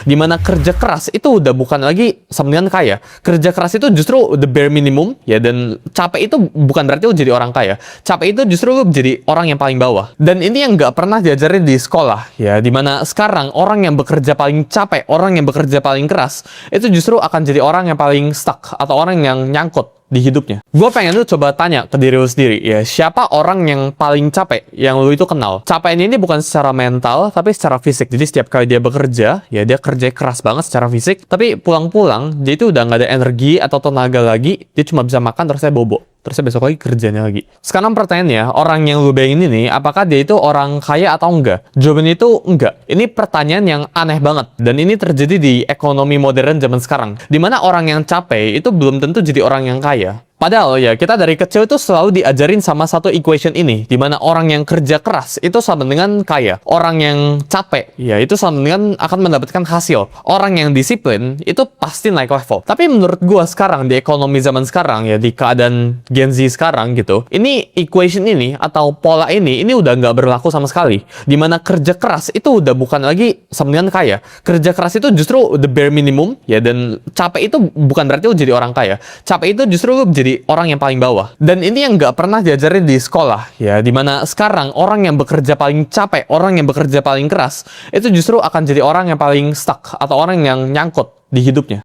Dimana kerja keras itu udah bukan lagi sama dengan kaya. Kerja keras itu justru the bare minimum, ya, dan capek itu bukan berarti lo jadi orang kaya. Capek itu justru lo jadi orang yang paling bawah. Dan ini yang nggak pernah diajarin di sekolah, ya, dimana sekarang orang yang bekerja paling capek, orang yang bekerja paling keras, itu justru akan jadi orang yang paling stuck atau orang yang nyangkut di hidupnya. Gue pengen lu coba tanya ke diri lu sendiri, ya, siapa orang yang paling capek yang lu itu kenal? Capeknya ini bukan secara mental, tapi secara fisik. Jadi setiap kali dia bekerja, ya dia kerja keras banget secara fisik, tapi pulang-pulang dia itu udah nggak ada energi atau tenaga lagi, dia cuma bisa makan terus saya bobo. Terusnya besok lagi kerjanya lagi. Sekarang pertanyaannya, orang yang lu bayangin ini, apakah dia itu orang kaya atau enggak? Jawabannya itu enggak. Ini pertanyaan yang aneh banget. Dan ini terjadi di ekonomi modern zaman sekarang. Dimana orang yang capek itu belum tentu jadi orang yang kaya. Padahal ya, kita dari kecil itu selalu diajarin sama satu equation ini, dimana orang yang kerja keras itu sama dengan kaya. Orang yang capek, ya itu sama dengan akan mendapatkan hasil. Orang yang disiplin itu pasti naik level. Tapi menurut gua sekarang, di ekonomi zaman sekarang, ya di keadaan Gen Z sekarang gitu, ini equation ini atau pola ini udah nggak berlaku sama sekali. Dimana kerja keras itu udah bukan lagi sama dengan kaya. Kerja keras itu justru the bare minimum, ya, dan capek itu bukan berarti lo jadi orang kaya. Capek itu justru lo jadi orang yang paling bawah. Dan ini yang nggak pernah diajarin di sekolah, ya, dimana sekarang orang yang bekerja paling capek, orang yang bekerja paling keras, itu justru akan jadi orang yang paling stuck atau orang yang nyangkut di hidupnya.